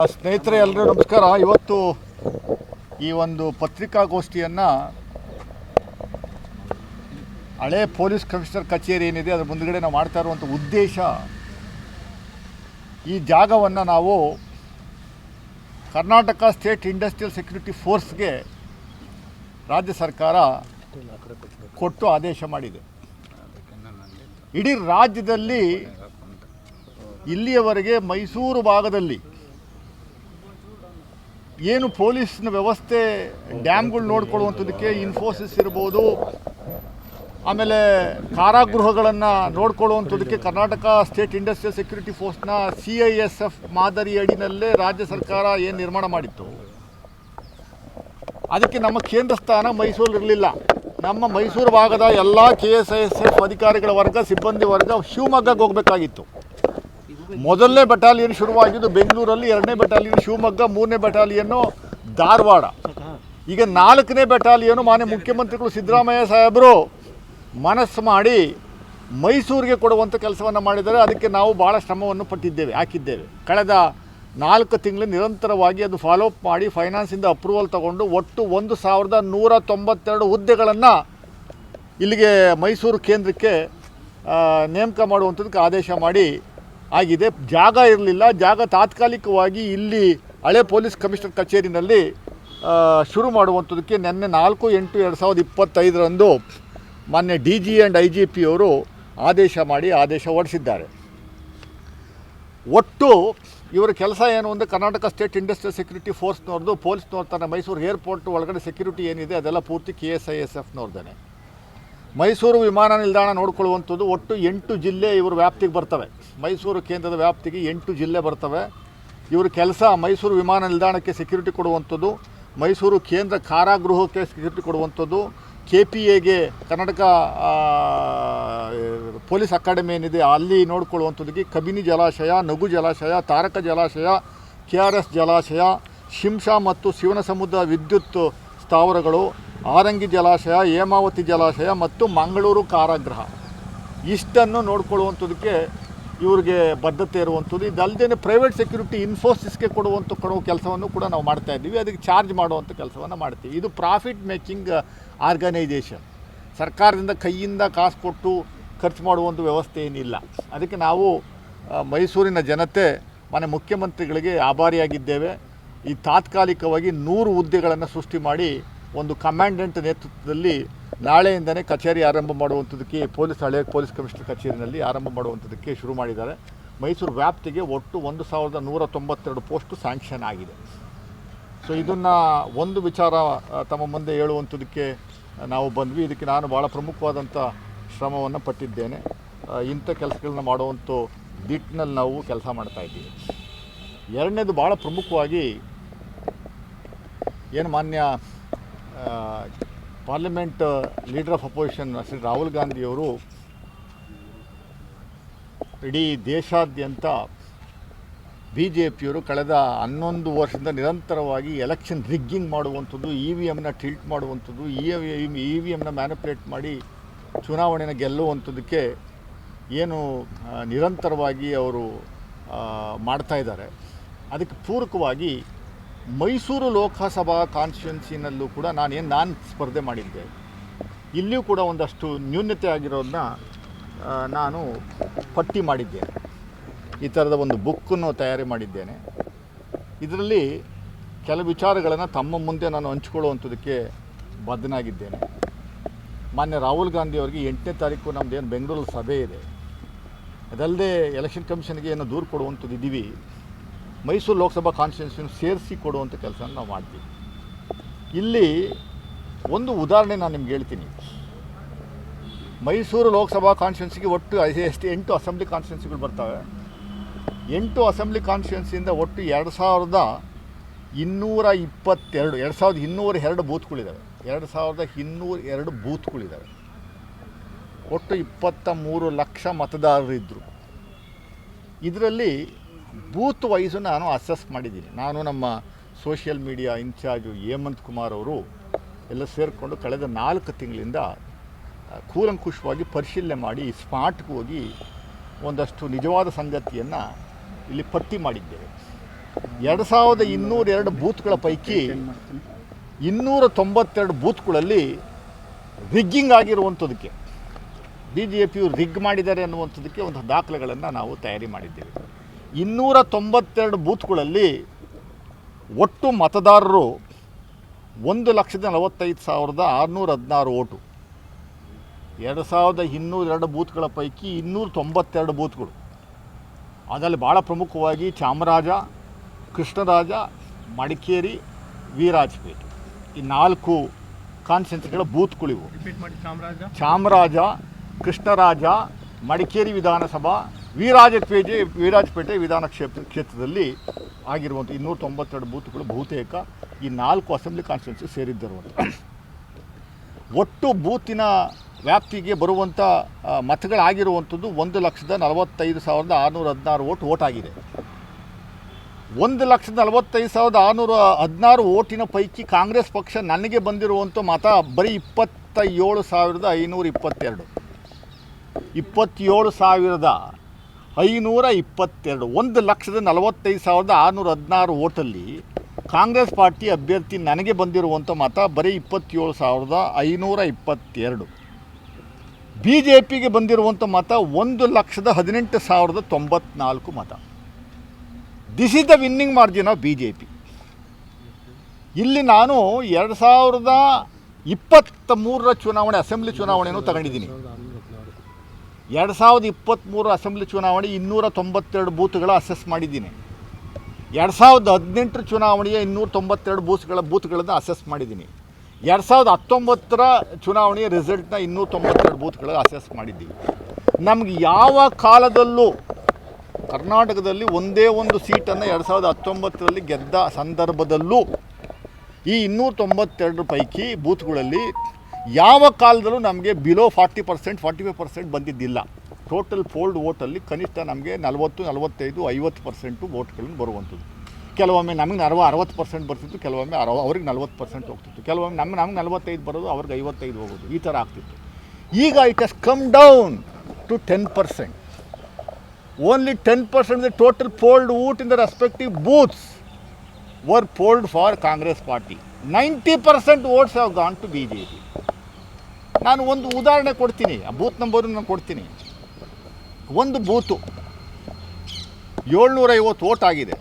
ಸ್ನೇಹಿತರೆ ಎಲ್ಲರೂ ನಮಸ್ಕಾರ. ಇವತ್ತು ಈ ಒಂದು ಪತ್ರಿಕಾಗೋಷ್ಠಿಯನ್ನು ಹಳೆ ಪೊಲೀಸ್ ಕಮಿಷನರ್ ಕಚೇರಿ ಏನಿದೆ ಅದರ ಮುಂದುಗಡೆ ನಾವು ಮಾಡ್ತಾ ಇರುವಂಥ ಉದ್ದೇಶ, ಈ ಜಾಗವನ್ನು ನಾವು ಕರ್ನಾಟಕ ಸ್ಟೇಟ್ ಇಂಡಸ್ಟ್ರಿಯಲ್ ಸೆಕ್ಯೂರಿಟಿ ಫೋರ್ಸ್ಗೆ ರಾಜ್ಯ ಸರ್ಕಾರ ಕೊಟ್ಟು ಆದೇಶ ಮಾಡಿದೆ. ಇಡೀ ರಾಜ್ಯದಲ್ಲಿ ಇಲ್ಲಿಯವರೆಗೆ ಮೈಸೂರು ಭಾಗದಲ್ಲಿ ಏನು ಪೊಲೀಸ್ನ ವ್ಯವಸ್ಥೆ, ಡ್ಯಾಮ್ಗಳು ನೋಡ್ಕೊಳ್ಳುವಂಥದ್ದಕ್ಕೆ ಇನ್ಫೋಸಿಸ್ ಇರ್ಬೋದು, ಆಮೇಲೆ ಕಾರಾಗೃಹಗಳನ್ನು ನೋಡ್ಕೊಳ್ಳುವಂಥದ್ದಕ್ಕೆ ಕರ್ನಾಟಕ ಸ್ಟೇಟ್ ಇಂಡಸ್ಟ್ರಿಯಲ್ ಸೆಕ್ಯೂರಿಟಿ ಫೋರ್ಸ್ನ CISF ಮಾದರಿ ಅಡಿನಲ್ಲೇ ರಾಜ್ಯ ಸರ್ಕಾರ ಏನು ನಿರ್ಮಾಣ ಮಾಡಿತ್ತು, ಅದಕ್ಕೆ ನಮ್ಮ ಕೇಂದ್ರ ಸ್ಥಾನ ಮೈಸೂರಿರಲಿಲ್ಲ. ನಮ್ಮ ಮೈಸೂರು ಭಾಗದ ಎಲ್ಲ KSISF ಅಧಿಕಾರಿಗಳ ವರ್ಗ, ಸಿಬ್ಬಂದಿ ವರ್ಗ ಶಿವಮೊಗ್ಗಕ್ಕೆ ಹೋಗಬೇಕಾಗಿತ್ತು. ಮೊದಲನೇ ಬಟಾಲಿಯನ್ ಶುರುವಾಗಿದ್ದು ಬೆಂಗಳೂರಲ್ಲಿ, 2ನೇ ಬಟಾಲಿಯನ್ ಶಿವಮೊಗ್ಗ, 3ನೇ ಬಟಾಲಿಯನ್ನು ಧಾರವಾಡ. ಈಗ 4ನೇ ಬಟಾಲಿಯನು ಮಾನ್ಯ ಮುಖ್ಯಮಂತ್ರಿಗಳು ಸಿದ್ದರಾಮಯ್ಯ ಸಾಹೇಬರು ಮನಸ್ಸು ಮಾಡಿ ಮೈಸೂರಿಗೆ ಕೊಡುವಂಥ ಕೆಲಸವನ್ನು ಮಾಡಿದ್ದಾರೆ. ಅದಕ್ಕೆ ನಾವು ಭಾಳ ಶ್ರಮವನ್ನು ಹಾಕಿದ್ದೇವೆ. ಕಳೆದ 4 ತಿಂಗಳು ನಿರಂತರವಾಗಿ ಅದು ಫಾಲೋಅಪ್ ಮಾಡಿ ಫೈನಾನ್ಸಿಂದ ಅಪ್ರೂವಲ್ ತಗೊಂಡು ಒಟ್ಟು 1192 ಹುದ್ದೆಗಳನ್ನು ಇಲ್ಲಿಗೆ ಮೈಸೂರು ಕೇಂದ್ರಕ್ಕೆ ನೇಮಕ ಮಾಡುವಂಥದ್ದಕ್ಕೆ ಆದೇಶ ಮಾಡಿ ಆಗಿದೆ. ಜಾಗ ಇರಲಿಲ್ಲ. ಜಾಗ ತಾತ್ಕಾಲಿಕವಾಗಿ ಇಲ್ಲಿ ಹಳೆ ಪೊಲೀಸ್ ಕಮಿಷನರ್ ಕಚೇರಿನಲ್ಲಿ ಶುರು ಮಾಡುವಂಥದ್ದಕ್ಕೆ ನಿನ್ನೆ 4/8/2025 ಮಾನ್ಯ DG ಆ್ಯಂಡ್ IGP ಅವರು ಆದೇಶ ಹೊರಡಿಸಿದ್ದಾರೆ. ಒಟ್ಟು ಇವರ ಕೆಲಸ ಏನು ಅಂದರೆ, ಕರ್ನಾಟಕ ಸ್ಟೇಟ್ ಇಂಡಸ್ಟ್ರಿಯಲ್ ಸೆಕ್ಯೂರಿಟಿ ಫೋರ್ಸ್ನವ್ರದ್ದು, ಪೊಲೀಸ್ನವ್ರ ತನ್ನ ಮೈಸೂರು ಏರ್ಪೋರ್ಟ್ ಒಳಗಡೆ ಸೆಕ್ಯೂರಿಟಿ ಏನಿದೆ ಅದೆಲ್ಲ ಪೂರ್ತಿ KSISFನವ್ರದ್ದೇನೆ. ಮೈಸೂರು ವಿಮಾನ ನಿಲ್ದಾಣ ನೋಡ್ಕೊಳ್ಳುವಂಥದ್ದು ಒಟ್ಟು 8 ಜಿಲ್ಲೆ ಇವರು ವ್ಯಾಪ್ತಿಗೆ ಬರ್ತವೆ. ಮೈಸೂರು ಕೇಂದ್ರದ ವ್ಯಾಪ್ತಿಗೆ 8 ಜಿಲ್ಲೆ ಬರ್ತವೆ. ಇವ್ರ ಕೆಲಸ ಮೈಸೂರು ವಿಮಾನ ನಿಲ್ದಾಣಕ್ಕೆ ಸೆಕ್ಯೂರಿಟಿ ಕೊಡುವಂಥದ್ದು, ಮೈಸೂರು ಕೇಂದ್ರ ಕಾರಾಗೃಹಕ್ಕೆ ಸೆಕ್ಯೂರಿಟಿ ಕೊಡುವಂಥದ್ದು, KPAಗೆ ಕರ್ನಾಟಕ ಪೊಲೀಸ್ ಅಕಾಡೆಮಿ ಏನಿದೆ ಅಲ್ಲಿ ನೋಡ್ಕೊಳ್ಳುವಂಥದ್ದಕ್ಕೆ ಕಬಿನಿ ಜಲಾಶಯ, ನಗು ಜಲಾಶಯ, ತಾರಕ ಜಲಾಶಯ, KRS ಜಲಾಶಯ, ಶಿಂಷಾ ಮತ್ತು ಶಿವನಸಮುದ್ರ ವಿದ್ಯುತ್ ಸ್ಥಾವರಗಳು, ಆರಂಗಿ ಜಲಾಶಯ, ಹೇಮಾವತಿ ಜಲಾಶಯ ಮತ್ತು ಮಂಗಳೂರು ಕಾರಾಗೃಹ, ಇಷ್ಟನ್ನು ನೋಡ್ಕೊಳ್ಳುವಂಥದ್ದಕ್ಕೆ ಇವ್ರಿಗೆ ಬದ್ಧತೆ ಇರುವಂಥದ್ದು. ಇದಲ್ಲದೆ ಪ್ರೈವೇಟ್ ಸೆಕ್ಯೂರಿಟಿ ಇನ್ಫೋಸಿಸ್ಗೆ ಕೊಡುವ ಕೆಲಸವನ್ನು ಕೂಡ ನಾವು ಮಾಡ್ತಾಯಿದ್ದೀವಿ. ಅದಕ್ಕೆ ಚಾರ್ಜ್ ಮಾಡುವಂಥ ಕೆಲಸವನ್ನು ಮಾಡ್ತೀವಿ. ಇದು ಪ್ರಾಫಿಟ್ ಮೇಕಿಂಗ್ ಆರ್ಗನೈಜೇಷನ್. ಸರ್ಕಾರದಿಂದ ಕೈಯಿಂದ ಕಾಸು ಕೊಟ್ಟು ಖರ್ಚು ಮಾಡುವಂಥ ವ್ಯವಸ್ಥೆ ಏನಿಲ್ಲ. ಅದಕ್ಕೆ ನಾವು ಮೈಸೂರಿನ ಜನತೆ ಮಾನ್ಯ ಮುಖ್ಯಮಂತ್ರಿಗಳಿಗೆ ಆಭಾರಿಯಾಗಿದ್ದೇವೆ. ಈ ತಾತ್ಕಾಲಿಕವಾಗಿ 100 ಹುದ್ದೆಗಳನ್ನು ಸೃಷ್ಟಿ ಮಾಡಿ ಒಂದು ಕಮಾಂಡೆಂಟ್ ನೇತೃತ್ವದಲ್ಲಿ ನಾಳೆಯಿಂದನೇ ಕಚೇರಿ ಆರಂಭ ಮಾಡುವಂಥದ್ದಕ್ಕೆ ಹಳೆಯ ಪೊಲೀಸ್ ಕಮಿಷನರ್ ಕಚೇರಿನಲ್ಲಿ ಆರಂಭ ಮಾಡುವಂಥದ್ದಕ್ಕೆ ಶುರು ಮಾಡಿದ್ದಾರೆ. ಮೈಸೂರು ವ್ಯಾಪ್ತಿಗೆ ಒಟ್ಟು 1192 ಪೋಸ್ಟು ಸ್ಯಾಂಕ್ಷನ್ ಆಗಿದೆ. ಸೊ ಇದನ್ನು ಒಂದು ವಿಚಾರ ತಮ್ಮ ಮುಂದೆ ಹೇಳುವಂಥದ್ದಕ್ಕೆ ನಾವು ಬಂದ್ವಿ. ಇದಕ್ಕೆ ನಾನು ಭಾಳ ಪ್ರಮುಖವಾದಂಥ ಶ್ರಮವನ್ನು ಪಟ್ಟಿದ್ದೇನೆ. ಇಂಥ ಕೆಲಸಗಳನ್ನ ಮಾಡುವಂಥ ದಿಟ್ಟಿನಲ್ಲಿ ನಾವು ಕೆಲಸ ಮಾಡ್ತಾಯಿದ್ದೀವಿ. ಎರಡನೇದು ಭಾಳ ಪ್ರಮುಖವಾಗಿ ಏನು ಮಾನ್ಯ parliament leader of opposition Shri Rahul ಗಾಂಧಿಯವರು ಇಡೀ ದೇಶಾದ್ಯಂತ BJPಯವರು ಕಳೆದ 11 ವರ್ಷದಿಂದ ನಿರಂತರವಾಗಿ ಎಲೆಕ್ಷನ್ ರಿಗ್ಗಿಂಗ್ ಮಾಡುವಂಥದ್ದು, EVMನ ಟಿಲ್ಟ್ ಮಾಡುವಂಥದ್ದು, EVMನ ಮ್ಯಾನಿಪುಲೇಟ್ ಮಾಡಿ ಚುನಾವಣೆನ ಗೆಲ್ಲುವಂಥದ್ದಕ್ಕೆ ಏನು ನಿರಂತರವಾಗಿ ಅವರು ಮಾಡ್ತಾಯಿದ್ದಾರೆ. ಅದಕ್ಕೆ ಪೂರಕವಾಗಿ ಮೈಸೂರು ಲೋಕಸಭಾ ಕಾನ್ಸ್ಟಿಟ್ಯೂನ್ಸಿನಲ್ಲೂ ಕೂಡ ನಾನು ಸ್ಪರ್ಧೆ ಮಾಡಿದ್ದೆ. ಇಲ್ಲಿಯೂ ಕೂಡ ಒಂದಷ್ಟು ನ್ಯೂನತೆ ಆಗಿರೋದನ್ನ ನಾನು ಪಟ್ಟಿ ಮಾಡಿದ್ದೇನೆ. ಈ ಥರದ ಒಂದು ಬುಕ್ಕನ್ನು ತಯಾರಿ ಮಾಡಿದ್ದೇನೆ. ಇದರಲ್ಲಿ ಕೆಲವು ವಿಚಾರಗಳನ್ನು ತಮ್ಮ ಮುಂದೆ ನಾನು ಹಂಚ್ಕೊಳ್ಳುವಂಥದ್ದಕ್ಕೆ ಬದ್ಧನಾಗಿದ್ದೇನೆ. ಮಾನ್ಯ ರಾಹುಲ್ ಗಾಂಧಿ ಅವರಿಗೆ 8ನೇ ತಾರೀಕು ನಮ್ಮದೇನು ಬೆಂಗಳೂರಲ್ಲಿ ಸಭೆ ಇದೆ. ಅದಲ್ಲದೆ ಎಲೆಕ್ಷನ್ ಕಮಿಷನ್ಗೆ ಏನು ದೂರು ಕೊಡುವಂಥದ್ದು ಇದ್ದೀವಿ. ಮೈಸೂರು ಲೋಕಸಭಾ ಕಾನ್ಸ್ಟಿಟ್ಯೂನ್ಸಿಯನ್ನು ಸೇರಿಸಿ ಕೊಡುವಂಥ ಕೆಲಸ ನಾವು ಮಾಡ್ತೀವಿ. ಇಲ್ಲಿ ಒಂದು ಉದಾಹರಣೆ ನಾನು ನಿಮ್ಗೆ ಹೇಳ್ತೀನಿ. ಮೈಸೂರು ಲೋಕಸಭಾ ಕಾನ್ಸ್ಟಿಟ್ಯೂನ್ಸಿಗೆ ಒಟ್ಟು 8 ಅಸೆಂಬ್ಲಿ ಕಾನ್ಸ್ಟಿಟ್ಯೂನ್ಸಿಗಳು ಬರ್ತವೆ. 8 ಅಸೆಂಬ್ಲಿ ಕಾನ್ಸ್ಟಿಟ್ಯೂನ್ಸಿಯಿಂದ ಒಟ್ಟು 2222 ಬೂತ್ಗಳಿದ್ದಾವೆ. 2202 ಬೂತ್ಗಳಿದ್ದಾವೆ. ಒಟ್ಟು 23 ಲಕ್ಷ ಮತದಾರರಿದ್ದರು. ಇದರಲ್ಲಿ ಬೂತ್ ವೈಸು ನಾನು ಅಸೆಸ್ ಮಾಡಿದ್ದೀನಿ. ನಾನು ನಮ್ಮ social media incharge Hemanth Kumar ಅವರು ಎಲ್ಲ ಸೇರಿಕೊಂಡು ಕಳೆದ 4 ತಿಂಗಳಿಂದ ಕೂಲಂಕುಷವಾಗಿ ಪರಿಶೀಲನೆ ಮಾಡಿ ಸ್ಮಾರ್ಟ್ಗೆ ಹೋಗಿ ಒಂದಷ್ಟು ನಿಜವಾದ ಸಂಗತಿಯನ್ನು ಇಲ್ಲಿ ಪಟ್ಟಿ ಮಾಡಿದ್ದೇವೆ. 2202 ಬೂತ್ಗಳ ಪೈಕಿ 292 ಬೂತ್ಗಳಲ್ಲಿ ರಿಗ್ಗಿಂಗ್ ಆಗಿರುವಂಥದ್ದಕ್ಕೆ BJPಯು ರಿಗ್ ಮಾಡಿದ್ದಾರೆ ಅನ್ನುವಂಥದ್ದಕ್ಕೆ ಒಂದು ದಾಖಲೆಗಳನ್ನು ನಾವು ತಯಾರಿ ಮಾಡಿದ್ದೇವೆ. 292 ಬೂತ್ಗಳಲ್ಲಿ ಒಟ್ಟು ಮತದಾರರು 1,45,616 ಓಟು. 2202 ಬೂತ್ಗಳ ಪೈಕಿ 292 ಬೂತ್ಗಳು. ಅದರಲ್ಲಿ ಭಾಳ ಪ್ರಮುಖವಾಗಿ ಚಾಮರಾಜ, ಕೃಷ್ಣರಾಜ, ಮಡಿಕೇರಿ, ವಿರಾಜಪೇಟೆ ಈ 4 ಕಾನ್ಸ್ಟಿಟ್ಯೂನ್ಸಿಗಳ ಬೂತ್ಗಳಿವು. ಚಾಮರಾಜ, ಕೃಷ್ಣರಾಜ, ಮಡಿಕೇರಿ ವಿಧಾನಸಭಾ, ವಿರಾಜಪೇಟೆ ವಿಧಾನ ಕ್ಷೇತ್ರದಲ್ಲಿ ಆಗಿರುವಂಥ 292 ಬೂತ್ಗಳು ಬಹುತೇಕ ಈ 4 ಅಸೆಂಬ್ಲಿ ಕಾನ್ಸ್ಟಿಟ್ಯೂನ್ಸಿ ಸೇರಿದ್ದಿರುವಂಥ. ಒಟ್ಟು ಬೂತಿನ ವ್ಯಾಪ್ತಿಗೆ ಬರುವಂಥ ಮತಗಳಾಗಿರುವಂಥದ್ದು 1,45,616 ಓಟ್ ಆಗಿದೆ. 1,45,616 ಓಟಿನ ಪೈಕಿ ಕಾಂಗ್ರೆಸ್ ಪಕ್ಷ ನನಗೆ ಬಂದಿರುವಂಥ ಮತ ಬರೀ 27,522. 27,522. 1,45,616 ಓಟಲ್ಲಿ ಕಾಂಗ್ರೆಸ್ ಪಾರ್ಟಿ ಅಭ್ಯರ್ಥಿ ನನಗೆ ಬಂದಿರುವಂಥ ಮತ ಬರೀ 27,522. BJPಗೆ ಬಂದಿರುವಂಥ ಮತ 1,18,094 ಮತ. This is the winning margin of BJP. ಇಲ್ಲಿ ನಾನು 2023 ಚುನಾವಣೆ ಅಸೆಂಬ್ಲಿ ಚುನಾವಣೆಯನ್ನು ತಗೊಂಡಿದ್ದೀನಿ. 2023 ಅಸೆಂಬ್ಲಿ ಚುನಾವಣೆ 292 ಬೂತ್ಗಳ ಅಸೆಸ್ ಮಾಡಿದ್ದೀನಿ. 2018 ಚುನಾವಣೆಯ 292 ಬೂತ್ಗಳನ್ನು ಅಸೆಸ್ ಮಾಡಿದ್ದೀನಿ. 2019 ಚುನಾವಣೆಯ ರಿಸಲ್ಟ್ನ 292 ಬೂತ್ಗಳ ಅಸೆಸ್ ಮಾಡಿದ್ದೀವಿ. ನಮಗೆ ಯಾವ ಕಾಲದಲ್ಲೂ ಕರ್ನಾಟಕದಲ್ಲಿ ಒಂದೇ ಒಂದು ಸೀಟನ್ನು 2019ರಲ್ಲಿ ಗೆದ್ದ ಸಂದರ್ಭದಲ್ಲೂ ಈ 292 ಪೈಕಿ ಬೂತ್ಗಳಲ್ಲಿ ಯಾವ ಕಾಲದಲ್ಲೂ ನಮಗೆ ಬಿಲೋ 40%, 45% ಬಂದಿದ್ದಿಲ್ಲ. ಟೋಟಲ್ ಪೋಲ್ಡ್ ವೋಟಲ್ಲಿ ಕನಿಷ್ಠ ನಮಗೆ 40, 45, 50% ವೋಟ್ಗಳನ್ನು ಬರುವಂಥದ್ದು. ಕೆಲವೊಮ್ಮೆ ನಮಗೆ 60% ಬರ್ತಿತ್ತು, ಕೆಲವೊಮ್ಮೆ ಅವ್ರಿಗೆ 40% ಹೋಗ್ತಿತ್ತು, ಕೆಲವೊಮ್ಮೆ ನಮ್ಗೆ 45 ಬರೋದು, ಅವ್ರಿಗೆ 55 ಹೋಗೋದು, ಈ ಥರ ಆಗ್ತಿತ್ತು. ಈಗ it has come down to 10%. Only 10% the total polled vote in the respective booths were polled for Congress party. 90% votes have gone to BJP. ನಾನು ಒಂದು ಉದಾಹರಣೆ ಕೊಡ್ತೀನಿ, ಆ ಬೂತ್ ನಂಬರನ್ನು ನಾನು ಕೊಡ್ತೀನಿ. ಒಂದು ಬೂತು 750 ವೋಟ್ ಆಗಿದೆ.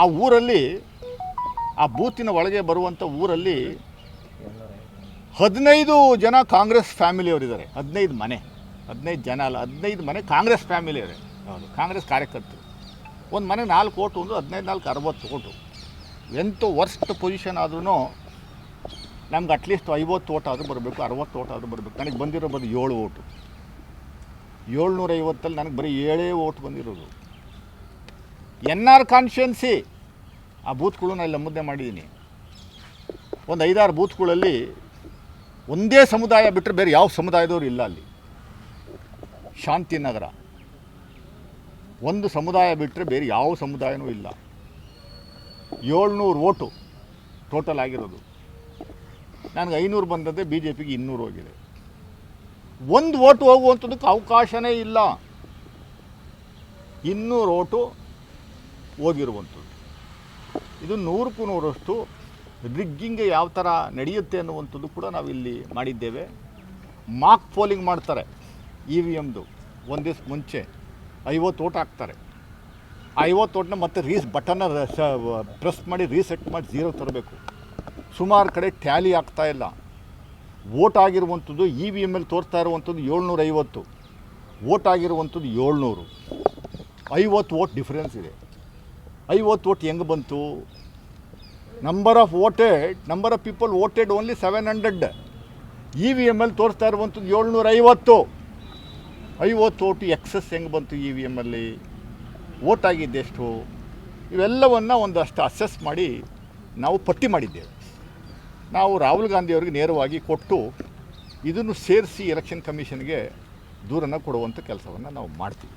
ಆ ಊರಲ್ಲಿ, ಆ ಬೂತಿನ ಒಳಗೆ ಬರುವಂಥ ಊರಲ್ಲಿ 15 ಜನ ಕಾಂಗ್ರೆಸ್ ಫ್ಯಾಮಿಲಿಯವರಿದ್ದಾರೆ. 15 ಮನೆ, 15 ಜನ ಅಲ್ಲ, 15 ಮನೆ ಕಾಂಗ್ರೆಸ್ ಫ್ಯಾಮಿಲಿಯವರೇ. ಹೌದು, ಕಾಂಗ್ರೆಸ್ ಕಾರ್ಯಕರ್ತರು. ಒಂದು ಮನೆ 4 ಓಟು, ಒಂದು 15, 4, 60 ಓಟು. ಎಂಥ ವರ್ಸ್ಟ್ ಪೊಸಿಷನ್ ಆದ್ರೂ ನಮ್ಗೆ ಅಟ್ಲೀಸ್ಟ್ 50 ಓಟ್ ಆದರೂ ಬರಬೇಕು, 60 ಓಟ್ ಆದರೂ ಬರಬೇಕು. ನನಗೆ ಬಂದಿರೋದು 7 ಓಟು. 750ಅಲ್ಲಿ ನನಗೆ ಬರೀ 7 ಓಟ್ ಬಂದಿರೋದು. NR ಕಾನ್ಸ್ಟಿಟ್ಯೂನ್ಸಿ ಆ ಬೂತ್ಗಳು ನಾನು ಇಲ್ಲಿ ನಮೂದನೆ ಮಾಡಿದ್ದೀನಿ. ಒಂದು 5-6 ಬೂತ್ಗಳಲ್ಲಿ ಒಂದೇ ಸಮುದಾಯ ಬಿಟ್ಟರೆ ಬೇರೆ ಯಾವ ಸಮುದಾಯದವರು ಇಲ್ಲ. ಅಲ್ಲಿ ಶಾಂತಿನಗರ ಒಂದು ಸಮುದಾಯ ಬಿಟ್ಟರೆ ಬೇರೆ ಯಾವ ಸಮುದಾಯನೂ ಇಲ್ಲ. 700 ಓಟು ಟೋಟಲ್ ಆಗಿರೋದು. ನನಗೆ 500 ಬಂದದ್ದೇ, BJPಗೆ 200 ಹೋಗಿದೆ. ಒಂದು ಓಟು ಹೋಗುವಂಥದ್ದಕ್ಕೆ ಅವಕಾಶನೇ ಇಲ್ಲ. 200 ಓಟು ಹೋಗಿರುವಂಥದ್ದು. ಇದು 100ಕ್ಕೂ 100ರಷ್ಟು ರಿಗ್ಗಿಂಗ್ ಯಾವ ಥರ ನಡೆಯುತ್ತೆ ಅನ್ನುವಂಥದ್ದು ಕೂಡ ನಾವಿಲ್ಲಿ ಮಾಡಿದ್ದೇವೆ. ಮಾಕ್ ಪೋಲಿಂಗ್ ಮಾಡ್ತಾರೆ EVMದು. ಒಂದು ದಿವಸ ಮುಂಚೆ 50 ಓಟ್ ಹಾಕ್ತಾರೆ. 50 ಓಟನ್ನ ಮತ್ತೆ ಬಟನ್ನ ಪ್ರೆಸ್ ಮಾಡಿ ರೀಸೆಟ್ ಮಾಡಿ 0 ತರಬೇಕು. ಸುಮಾರು ಕಡೆ ಟ್ಯಾಲಿ ಆಗ್ತಾ ಇಲ್ಲ. ವೋಟ್ ಆಗಿರುವಂಥದ್ದು EVMಲ್ಲಿ ತೋರಿಸ್ತಾ ಇರುವಂಥದ್ದು 750, ವೋಟ್ ಆಗಿರುವಂಥದ್ದು 700. 50 ವೋಟ್ ಡಿಫ್ರೆನ್ಸ್ ಇದೆ. 50 ವೋಟ್ ಹೆಂಗೆ ಬಂತು? Number of people voted only 700. EVMಲ್ಲಿ ತೋರಿಸ್ತಾ ಇರುವಂಥದ್ದು 750. 50 ಓಟು ಎಕ್ಸಸ್ ಹೆಂಗೆ ಬಂತು EVMಲ್ಲಿ? ವೋಟ್ ಆಗಿದ್ದೆಷ್ಟು? ಇವೆಲ್ಲವನ್ನು ಒಂದಷ್ಟು ಅಸೆಸ್ ಮಾಡಿ ನಾವು ಪಟ್ಟಿ ಮಾಡಿದ್ದೇವೆ. ನಾವು ರಾಹುಲ್ ಗಾಂಧಿಯವರಿಗೆ ನೇರವಾಗಿ ಕೊಟ್ಟು ಇದನ್ನು ಸೇರಿಸಿ ಎಲೆಕ್ಷನ್ ಕಮಿಷನ್ಗೆ ದೂರನ್ನು ಕೊಡುವಂಥ ಕೆಲಸವನ್ನು ನಾವು ಮಾಡ್ತೀವಿ.